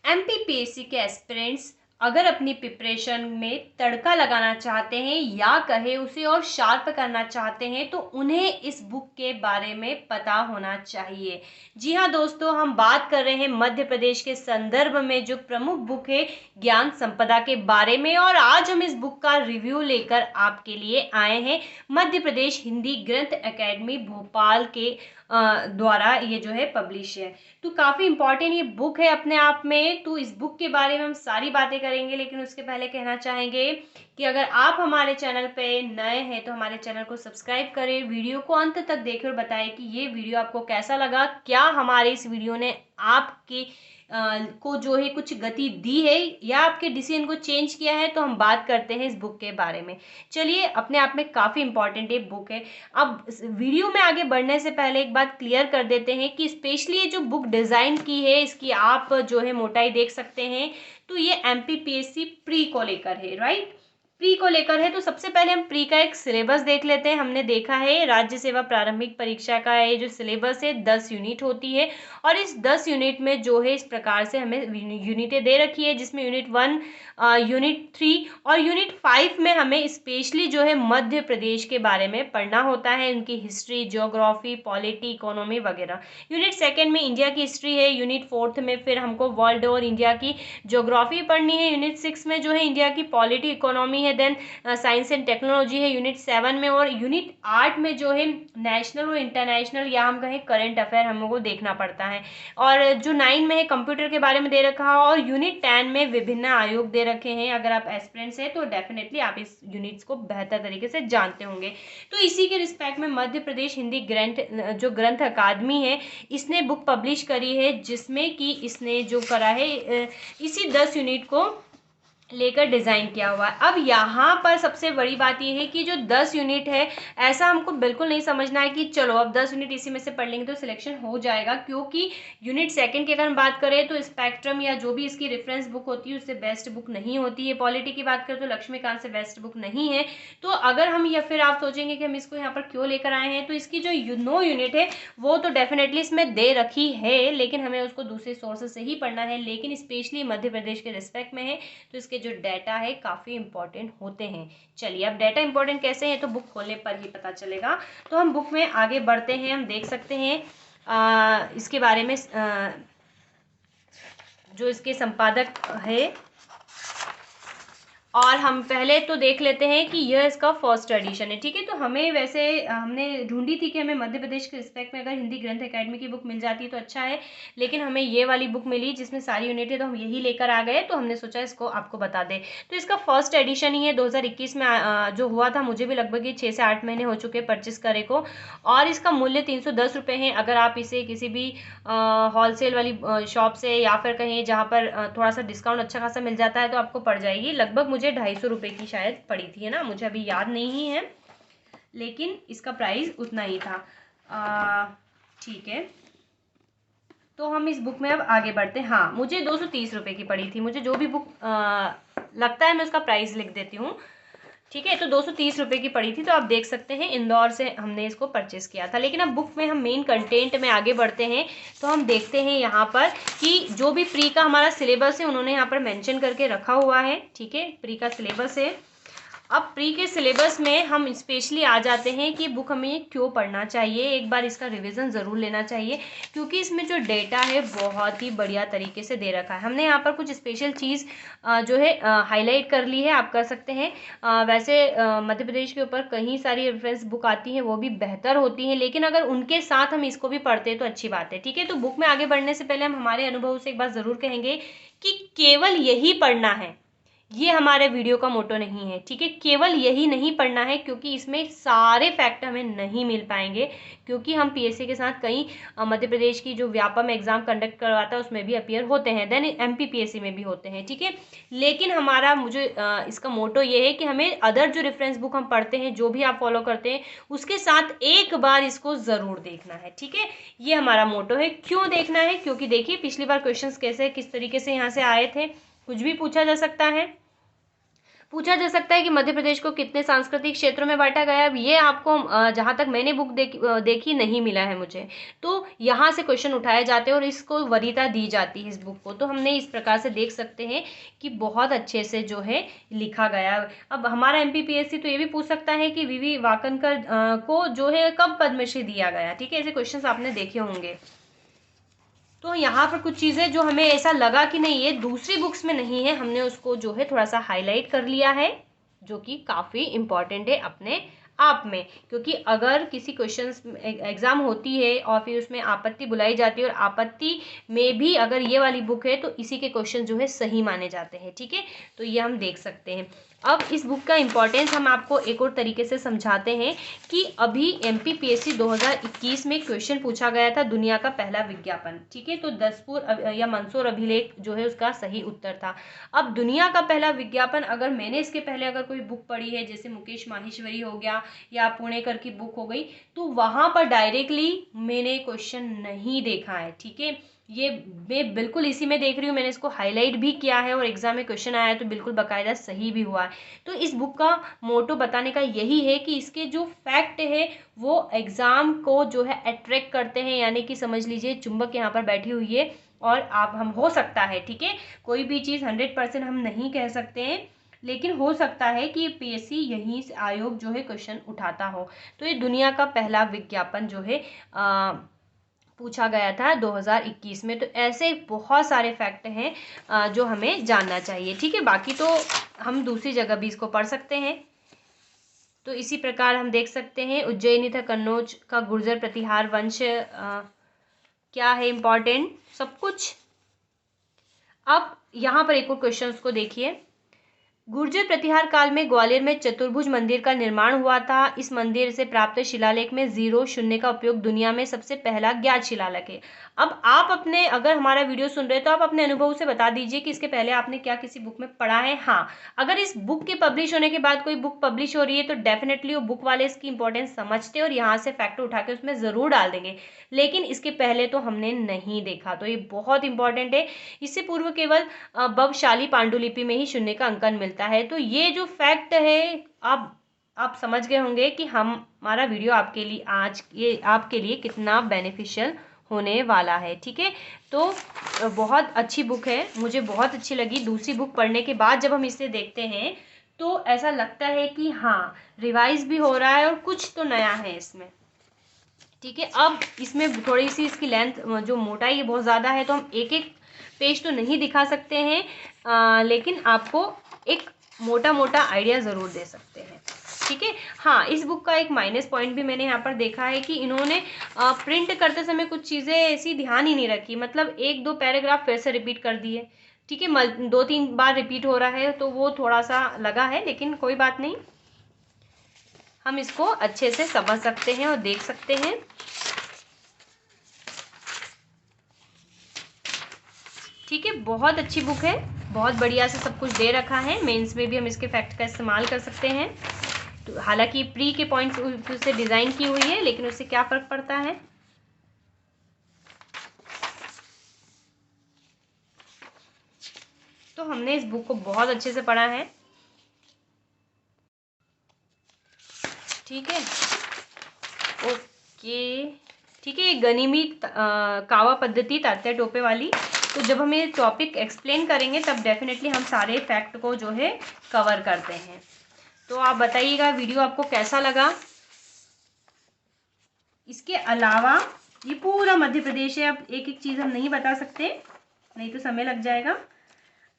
MPPSC के aspirants अगर अपनी प्रिपरेशन में तड़का लगाना चाहते हैं या कहे उसे और शार्प करना चाहते हैं तो उन्हें इस बुक के बारे में पता होना चाहिए। जी हाँ दोस्तों, हम बात कर रहे हैं मध्य प्रदेश के संदर्भ में जो प्रमुख बुक है ज्ञान संपदा के बारे में, और आज हम इस बुक का रिव्यू लेकर आपके लिए आए हैं। मध्य प्रदेश हिंदी ग्रंथ एकेडमी भोपाल के द्वारा ये जो है पब्लिश है। तो काफ़ी इंपॉर्टेंट ये बुक है अपने आप में। तो इस बुक के बारे में हम सारी बातें करेंगे, लेकिन उसके पहले कहना चाहेंगे कि अगर आप हमारे चैनल पे नए हैं तो हमारे चैनल को सब्सक्राइब करें, वीडियो को अंत तक देखें और बताएं कि ये वीडियो आपको कैसा लगा। क्या हमारे इस वीडियो ने आपकी को जो है कुछ गति दी है या आपके डिसीजन को चेंज किया है, तो हम बात करते हैं इस बुक के बारे में। चलिए, अपने आप में काफ़ी इंपॉर्टेंट ये बुक है। अब वीडियो में आगे बढ़ने से पहले एक बात क्लियर कर देते हैं कि स्पेशली ये जो बुक डिज़ाइन की है इसकी आप जो है मोटाई देख सकते हैं। तो ये एमपीपीएससी प्री को लेकर है, राइट, प्री को लेकर है। तो सबसे पहले हम प्री का एक सिलेबस देख लेते हैं। हमने देखा है राज्य सेवा प्रारंभिक परीक्षा का ये जो सिलेबस है 10 यूनिट होती है, और इस 10 यूनिट में जो है इस प्रकार से हमें यूनिटें दे रखी है, जिसमें यूनिट 1, यूनिट 3 और यूनिट 5 में हमें स्पेशली जो है मध्य प्रदेश के बारे में पढ़ना होता है, उनकी हिस्ट्री, ज्योग्राफी, पॉलिटी, इकोनॉमी वगैरह। यूनिट 2 में इंडिया की हिस्ट्री है। यूनिट 4 में फिर हमको वर्ल्ड और इंडिया की ज्योग्राफी पढ़नी है। यूनिट 6 में जो है इंडिया की पॉलिटी, इकोनॉमी है। देन साइंस एंड टेक्नोलॉजी है यूनिट 7 में, और यूनिट 8 में जो है नेशनल और इंटरनेशनल या हम कहें करंट अफेयर हमको देखना पड़ता है। और जो 9 में है कंप्यूटर के बारे में दे रखा है, और यूनिट 10 में विभिन्न आयोग दे रखे हैं। अगर आप एस्पिरेंट्स हैं तो डेफिनेटली आप इस यूनिट्स को बेहतर तरीके से जानते होंगे। तो इसी के रिस्पेक्ट में मध्य प्रदेश हिंदी ग्रंथ अकादमी है, इसने बुक पब्लिश करी है, जिसमें कि इसने जो करा है इसी 10 यूनिट को लेकर डिज़ाइन किया हुआ है। अब यहाँ पर सबसे बड़ी बात यह है कि जो 10 यूनिट है, ऐसा हमको बिल्कुल नहीं समझना है कि चलो अब 10 यूनिट इसी में से पढ़ लेंगे तो सिलेक्शन हो जाएगा, क्योंकि यूनिट 2 की अगर हम बात करें तो स्पेक्ट्रम या जो भी इसकी रेफरेंस बुक होती है उससे बेस्ट बुक नहीं होती है। पॉलिटी की बात करें तो लक्ष्मीकांत से बेस्ट बुक नहीं है। तो अगर हम, या फिर आप सोचेंगे कि हम इसको यहाँ पर क्यों लेकर आए हैं, तो इसकी जो 9 यूनिट है वो तो डेफिनेटली इसमें दे रखी है, लेकिन हमें उसको दूसरे सोर्सेज से ही पढ़ना है, लेकिन स्पेशली मध्य प्रदेश के रिस्पेक्ट में है तो इसके जो डाटा है काफ़ी इंपॉर्टेंट होते हैं। चलिए, अब डाटा इंपॉर्टेंट कैसे हैं तो बुक खोलने पर ही पता चलेगा। तो हम बुक में आगे बढ़ते हैं। हम देख सकते हैं इसके बारे में जो इसके संपादक है, और हम पहले तो देख लेते हैं कि यह इसका फर्स्ट एडिशन है। ठीक है, तो हमें वैसे हमने ढूंढी थी कि हमें मध्य प्रदेश के रिस्पेक्ट में अगर हिंदी ग्रंथ एकेडमी की बुक मिल जाती है तो अच्छा है, लेकिन हमें ये वाली बुक मिली जिसमें सारी यूनिट है, तो हम यही लेकर आ गए। तो हमने सोचा इसको आपको बता दें। तो इसका फर्स्ट एडिशन ही है 2021 में जो हुआ था। मुझे भी लगभग ये 6 से 8 महीने हो चुके परचेस करे को, और इसका मूल्य 310 रुपये है। अगर आप इसे किसी भी होलसेल वाली शॉप से या फिर कहीं जहाँ पर थोड़ा सा डिस्काउंट अच्छा खासा मिल जाता है तो आपको पड़ जाएगी। लगभग मुझे 250 रुपये की शायद पड़ी थी, है ना, मुझे अभी याद नहीं है, लेकिन इसका प्राइस उतना ही था। ठीक है, तो हम इस बुक में अब आगे बढ़ते हैं। हाँ, मुझे 230 रुपये की पड़ी थी। मुझे जो भी बुक लगता है मैं उसका प्राइस लिख देती हूँ। ठीक है, तो 230 रुपये की पड़ी थी। तो आप देख सकते हैं इंदौर से हमने इसको परचेस किया था। लेकिन अब बुक में हम मेन कंटेंट में आगे बढ़ते हैं, तो हम देखते हैं यहाँ पर कि जो भी प्री का हमारा सिलेबस है उन्होंने यहाँ पर मेंशन करके रखा हुआ है। ठीक है, प्री का सिलेबस है। अब प्री के सिलेबस में हम स्पेशली आ जाते हैं कि बुक हमें क्यों पढ़ना चाहिए। एक बार इसका रिवीजन ज़रूर लेना चाहिए, क्योंकि इसमें जो डेटा है बहुत ही बढ़िया तरीके से दे रखा है। हमने यहाँ पर कुछ स्पेशल चीज़ जो है हाईलाइट कर ली है, आप कर सकते हैं। वैसे मध्य प्रदेश के ऊपर कई सारी रेफरेंस बुक आती हैं, वो भी बेहतर होती हैं, लेकिन अगर उनके साथ हम इसको भी पढ़ते हैं तो अच्छी बात है। ठीक है, तो बुक में आगे बढ़ने से पहले हम हमारे अनुभव से एक बात ज़रूर कहेंगे कि केवल यही पढ़ना है, ये हमारे वीडियो का मोटो नहीं है। ठीक है, केवल यही नहीं पढ़ना है, क्योंकि इसमें सारे फैक्ट हमें नहीं मिल पाएंगे, क्योंकि हम पीएससी के साथ कई मध्य प्रदेश की जो व्यापम एग्जाम कंडक्ट करवाता है उसमें भी अपीयर होते हैं, देन एमपीपीएससी में भी होते हैं। ठीक है, लेकिन हमारा मुझे इसका मोटो ये है कि हमें अदर जो रेफरेंस बुक हम पढ़ते हैं, जो भी आप फॉलो करते हैं, उसके साथ एक बार इसको ज़रूर देखना है। ठीक है, ये हमारा मोटो है। क्यों देखना है? क्योंकि देखिए पिछली बार क्वेश्चंस किस तरीके से यहाँ से आए थे, कुछ भी पूछा जा सकता है। पूछा जा सकता है कि मध्य प्रदेश को कितने सांस्कृतिक क्षेत्रों में बांटा गया है। ये आपको जहाँ तक मैंने बुक देखी नहीं मिला है मुझे, तो यहाँ से क्वेश्चन उठाए जाते हैं और इसको वरीयता दी जाती है इस बुक को। तो हमने इस प्रकार से देख सकते हैं कि बहुत अच्छे से जो है लिखा गया। अब हमारा MPPSC तो ये भी पूछ सकता है कि वीवी वाकनकर को जो है कब पद्मश्री दिया गया, ठीक है, ऐसे क्वेश्चन आपने देखे होंगे। तो यहाँ पर कुछ चीज़ें जो हमें ऐसा लगा कि नहीं ये दूसरी बुक्स में नहीं है, हमने उसको जो है थोड़ा सा हाईलाइट कर लिया है, जो कि काफ़ी इम्पॉर्टेंट है अपने आप में। क्योंकि अगर किसी क्वेश्चन एग्जाम होती है और फिर उसमें आपत्ति बुलाई जाती है और आपत्ति में भी अगर ये वाली बुक है तो इसी के क्वेश्चन जो है सही माने जाते हैं, ठीक है। तो ये हम देख सकते हैं। अब इस बुक का इम्पोर्टेंस हम आपको एक और तरीके से समझाते हैं कि अभी MPPSC 2021 में क्वेश्चन पूछा गया था दुनिया का पहला विज्ञापन, ठीक है। तो दस्तूर या मंसूर अभिलेख जो है उसका सही उत्तर था। अब दुनिया का पहला विज्ञापन, अगर मैंने इसके पहले अगर कोई बुक पढ़ी है जैसे मुकेश माहेश्वरी हो गया या पुणेकर की बुक हो गई, तो वहाँ पर डायरेक्टली मैंने क्वेश्चन नहीं देखा है, ठीक है। ये मैं बिल्कुल इसी में देख रही हूँ, मैंने इसको हाईलाइट भी किया है और एग्जाम में क्वेश्चन आया है तो बिल्कुल बाकायदा सही भी हुआ है। तो इस बुक का मोटो बताने का यही है कि इसके जो फैक्ट है वो एग्जाम को जो है अट्रैक्ट करते हैं, यानी कि समझ लीजिए चुंबक यहाँ पर बैठी हुई है और आप हम हो सकता है, ठीक है, कोई भी चीज़ 100% हम नहीं कह सकते हैं, लेकिन हो सकता है कि PSC यहीं से आयोग जो है क्वेश्चन उठाता हो। तो ये दुनिया का पहला विज्ञापन जो है पूछा गया था 2021 में। तो ऐसे बहुत सारे फैक्ट हैं जो हमें जानना चाहिए, ठीक है। बाकी तो हम दूसरी जगह भी इसको पढ़ सकते हैं। तो इसी प्रकार हम देख सकते हैं उज्जैनी तथा कन्नौज का गुर्जर प्रतिहार वंश क्या है इम्पॉर्टेंट सब कुछ। अब यहाँ पर एक और क्वेश्चन को देखिए। गुर्जर प्रतिहार काल में ग्वालियर में चतुर्भुज मंदिर का निर्माण हुआ था। इस मंदिर से प्राप्त शिलालेख में 0 0 का उपयोग दुनिया में सबसे पहला ज्ञात शिलालेख है। अब आप अपने, अगर हमारा वीडियो सुन रहे हैं तो आप अपने अनुभव से बता दीजिए कि इसके पहले आपने क्या किसी बुक में पढ़ा है। हाँ, अगर इस बुक के पब्लिश होने के बाद कोई बुक पब्लिश हो रही है तो डेफिनेटली वो बुक वाले इसकी इंपॉर्टेंस समझते और यहाँ से फैक्ट उठा के उसमें ज़रूर डाल देंगे, लेकिन इसके पहले तो हमने नहीं देखा। तो ये बहुत इंपॉर्टेंट है। इससे पूर्व केवल बवशाली पांडुलिपि में ही शून्य का अंकन मिलता है। तो ये जो फैक्ट है आप समझ गए होंगे कि हमारा वीडियो आपके लिए आज ये आपके लिए कितना बेनिफिशियल होने वाला है, ठीक है। तो बहुत अच्छी बुक है, मुझे बहुत अच्छी लगी। दूसरी बुक पढ़ने के बाद जब हम इसे देखते हैं तो ऐसा लगता है कि हाँ रिवाइज भी हो रहा है और कुछ तो नया है इसमें, ठीक है। अब इसमें थोड़ी सी इसकी लेंथ जो मोटाई है बहुत ज़्यादा है, तो हम एक एक पेज तो नहीं दिखा सकते हैं, लेकिन आपको एक मोटा मोटा आइडिया ज़रूर दे सकते हैं, ठीक है। हाँ, इस बुक का एक माइनस पॉइंट भी मैंने यहाँ पर देखा है कि इन्होंने प्रिंट करते समय कुछ चीज़ें ऐसी ध्यान ही नहीं रखी, मतलब 1-2 पैराग्राफ फिर से रिपीट कर दिए, ठीक है, 2-3 बार रिपीट हो रहा है, तो वो थोड़ा सा लगा है, लेकिन कोई बात नहीं, हम इसको अच्छे से समझ सकते हैं और देख सकते हैं। ठीक है, बहुत अच्छी बुक है, बहुत बढ़िया से सब कुछ दे रखा है। मेंस में भी हम इसके फैक्ट का इस्तेमाल कर सकते हैं। तो हालांकि प्री के पॉइंट से डिज़ाइन की हुई है, लेकिन उससे क्या फ़र्क पड़ता है। तो हमने इस बुक को बहुत अच्छे से पढ़ा है, ठीक है, ओके, ठीक है। ये गनिमी कावा पद्धति तात्या टोपे वाली, तो जब हम ये टॉपिक एक्सप्लेन करेंगे तब डेफिनेटली हम सारे फैक्ट को जो है कवर करते हैं। तो आप बताइएगा वीडियो आपको कैसा लगा। इसके अलावा ये पूरा मध्य प्रदेश है, अब एक एक चीज़ हम नहीं बता सकते, नहीं तो समय लग जाएगा।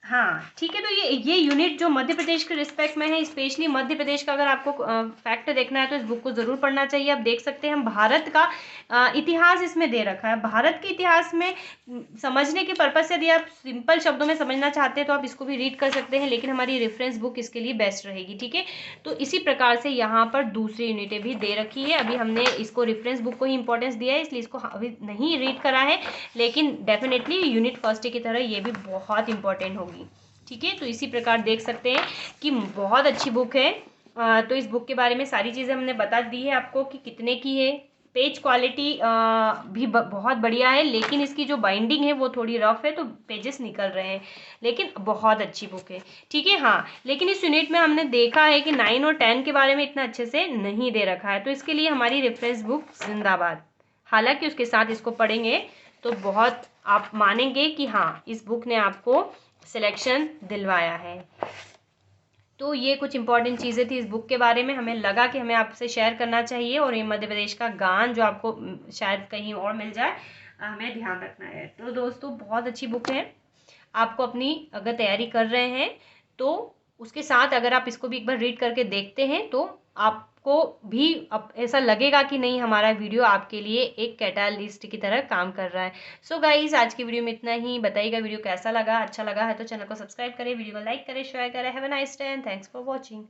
हाँ, ठीक है। तो ये यूनिट जो मध्य प्रदेश के रिस्पेक्ट में है, स्पेशली मध्य प्रदेश का अगर आपको फैक्ट देखना है तो इस बुक को ज़रूर पढ़ना चाहिए। आप देख सकते हैं हम भारत का इतिहास इसमें दे रखा है। भारत के इतिहास में समझने के पर्पज़ से यदि आप सिंपल शब्दों में समझना चाहते हैं तो आप इसको भी रीड कर सकते हैं, लेकिन हमारी रेफरेंस बुक इसके लिए बेस्ट रहेगी, ठीक है। तो इसी प्रकार से यहाँ पर दूसरी यूनिटें भी दे रखी है। अभी हमने इसको रेफरेंस बुक को ही इंपॉर्टेंस दिया है, इसलिए इसको अभी नहीं रीड करा है, लेकिन डेफिनेटली यूनिट फर्स्ट की तरह ये भी बहुत इंपॉर्टेंट होगी, ठीक है। तो इसी प्रकार देख सकते हैं कि बहुत अच्छी बुक है। तो इस बुक के बारे में सारी चीज़ें हमने बता दी है आपको कि कितने की है, पेज क्वालिटी भी बहुत बढ़िया है, लेकिन इसकी जो बाइंडिंग है वो थोड़ी रफ है, तो पेजेस निकल रहे हैं, लेकिन बहुत अच्छी बुक है। ठीक है, हाँ, लेकिन इस यूनिट में हमने देखा है कि 9 और 10 के बारे में इतना अच्छे से नहीं दे रखा है, तो इसके लिए हमारी रेफरेंस बुक जिंदाबाद। हालांकि उसके साथ इसको पढ़ेंगे तो बहुत आप मानेंगे कि हाँ, इस बुक ने आपको सिलेक्शन दिलवाया है। तो ये कुछ इंपॉर्टेंट चीज़ें थी इस बुक के बारे में, हमें लगा कि हमें आपसे शेयर करना चाहिए। और ये मध्य प्रदेश का गान जो आपको शायद कहीं और मिल जाए, हमें ध्यान रखना है। तो दोस्तों बहुत अच्छी बुक है, आपको अपनी अगर तैयारी कर रहे हैं तो उसके साथ अगर आप इसको भी एक बार रीड करके देखते हैं तो आपको भी अब ऐसा लगेगा कि नहीं, हमारा वीडियो आपके लिए एक कैटालिस्ट की तरह काम कर रहा है। सो गाइज, आज की वीडियो में इतना ही। बताइएगा वीडियो कैसा लगा, अच्छा लगा है तो चैनल को सब्सक्राइब करें, वीडियो को लाइक करें, शेयर करें। Have a nice day and thanks for watching.